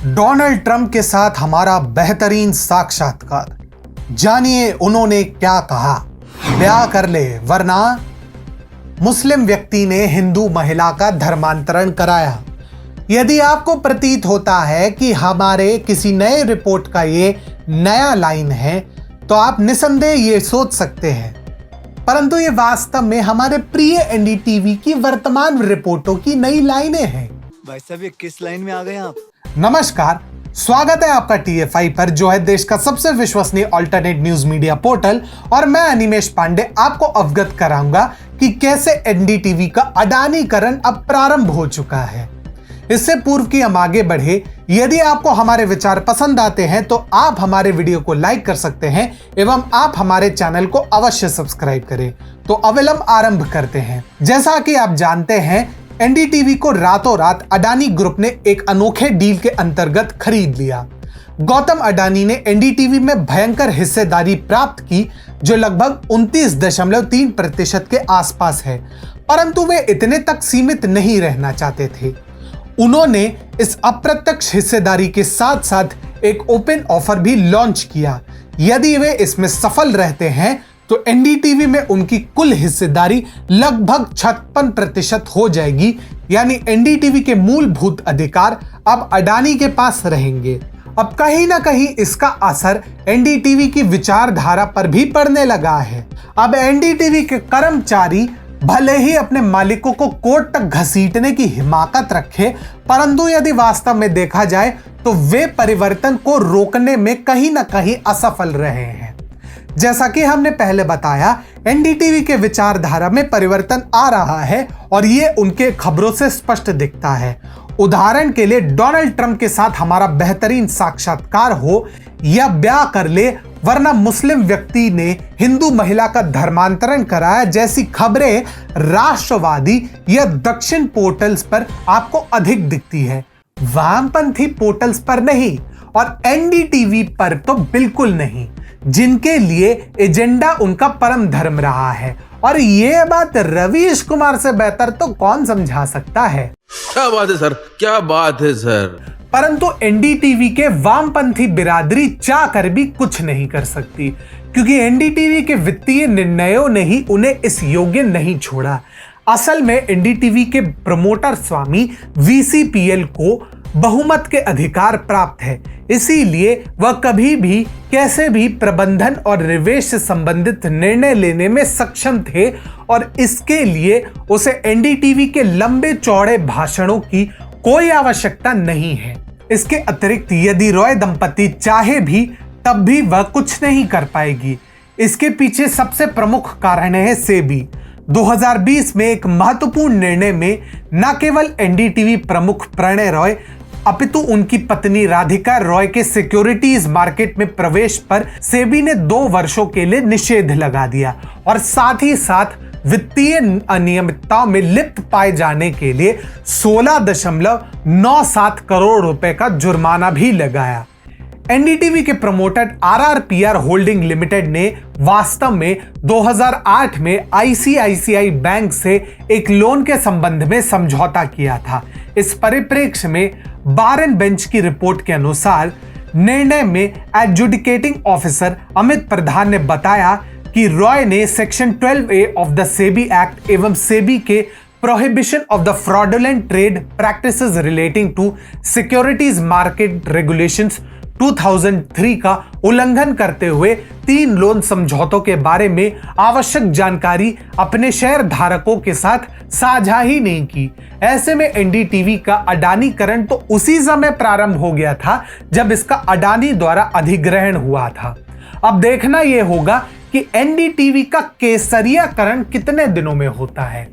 Donald Trump के साथ हमारा बेहतरीन साक्षात्कार। जानिए उन्होंने क्या कहा। ब्याह कर ले वरना मुस्लिम व्यक्ति ने हिंदू महिला का धर्मांतरण कराया। यदि आपको प्रतीत होता है कि हमारे किसी नए रिपोर्ट का ये नया लाइन है तो आप निसंदेह ये सोच सकते हैं, परंतु ये वास्तव में हमारे प्रिय एनडीटीवी की वर्तमान रिपोर्टों की नई लाइनें हैं। भाई साहब ये किस लाइन में आ गए आप? नमस्कार, स्वागत है आपका टीएफआई पर, जो है देश का सबसे विश्वसनीय अल्टरनेट न्यूज मीडिया पोर्टल। और मैं अनिमेश पांडे आपको अवगत कराऊंगा कि कैसे एनडीटीवी का अडानीकरण अब प्रारंभ हो चुका है। इससे पूर्व कि हम आगे बढ़े, यदि आपको हमारे विचार पसंद आते हैं तो आप हमारे वीडियो को लाइक कर सकते हैं एवं आप हमारे चैनल को अवश्य सब्सक्राइब करें। तो अविलंब आरंभ करते हैं। जैसा कि आप जानते हैं, एनडीटीवी को रातों रात अडानी ग्रुप ने एक अनोखे डील के अंतर्गत खरीद लिया। गौतम अडानी ने एनडीटीवी में भयंकर हिस्सेदारी प्राप्त की, जो लगभग 29.3% के आसपास है। परंतु वे इतने तक सीमित नहीं रहना चाहते थे। उन्होंने इस अप्रत्यक्ष हिस्सेदारी के साथ साथ एक ओपन ऑफर भी लॉन्च किया। यदि वे इसमें सफल रहते हैं तो एनडीटीवी में उनकी कुल हिस्सेदारी लगभग 56% हो जाएगी, यानी एनडीटीवी के मूलभूत अधिकार अब अडानी के पास रहेंगे। अब कहीं ना कहीं इसका असर एनडीटीवी की विचारधारा पर भी पड़ने लगा है। अब एनडीटीवी के कर्मचारी भले ही अपने मालिकों को कोर्ट तक घसीटने की हिमाकत रखे, परंतु यदि वास्तव में देखा जाए तो वे परिवर्तन को रोकने में कहीं ना कहीं असफल रहे हैं। जैसा कि हमने पहले बताया, एनडीटीवी के विचारधारा में परिवर्तन आ रहा है और ये उनके खबरों से स्पष्ट दिखता है। उदाहरण के लिए, डोनाल्ड ट्रंप के साथ हमारा बेहतरीन साक्षात्कार हो या ब्याह कर ले वरना मुस्लिम व्यक्ति ने हिंदू महिला का धर्मांतरण कराया जैसी खबरें राष्ट्रवादी या दक्षिण पोर्टल्स पर आपको अधिक दिखती है, वामपंथी पोर्टल्स पर नहीं, और एनडीटीवी पर तो बिल्कुल नहीं, जिनके लिए एजेंडा उनका परम धर्म रहा है। और ये बात रवीश कुमार से बेहतर तो कौन समझा सकता है। क्या बात है सर, क्या बात है सर। परंतु एनडीटीवी के वामपंथी बिरादरी चाह कर भी कुछ नहीं कर सकती, क्योंकि एनडीटीवी के वित्तीय निर्णयों ने ही उन्हें इस योग्य नहीं छोड़ा। असल में एनडीटीवी के प्रमोटर स्वामी वीसीपीएल को बहुमत के अधिकार प्राप्त है, इसीलिए वह कभी भी कैसे भी प्रबंधन और निवेश से संबंधित निर्णय लेने में सक्षम थे, और इसके लिए उसे एनडीटीवी के लंबे चौड़े भाषणों की कोई आवश्यकता नहीं है। इसके अतिरिक्त यदि रॉय दंपति चाहे भी तब भी वह कुछ नहीं कर पाएगी। इसके पीछे सबसे प्रमुख कारण है सेबी। 2020 में एक महत्वपूर्ण निर्णय में न केवल एनडीटीवी प्रमुख प्रणय रॉय अपितु उनकी पत्नी राधिका रॉय के सिक्योरिटीज मार्केट में प्रवेश पर सेबी ने 2 वर्षों के लिए निषेध लगा दिया, और साथ ही साथ वित्तीय अनियमितताओं में लिप्त पाए जाने के लिए 16.97 करोड़ रुपए का जुर्माना भी लगाया। एनडीटीवी के प्रमोटर आरआरपीआर होल्डिंग लिमिटेड ने वास्तव में 2008 में आईसीआईसीआई बैंक से एक लोन के संबंध में समझौता किया था। इस परिप्रेक्ष्य में बार एंड बेंच की रिपोर्ट के अनुसार निर्णय में एडजुडिकेटिंग ऑफिसर अमित प्रधान ने बताया कि रॉय ने section 12A of the SEBI act एवं सेबी के prohibition of the fraudulent trade practices relating to securities market regulations 2003 का उल्लंघन करते हुए 3 लोन समझौतों के बारे में आवश्यक जानकारी अपने शेयर धारकों के साथ साझा ही नहीं की। ऐसे में एनडीटीवी का अडानीकरण तो उसी समय प्रारंभ हो गया था जब इसका अडानी द्वारा अधिग्रहण हुआ था। अब देखना यह होगा कि एनडीटीवी का केसरियाकरण कितने दिनों में होता है।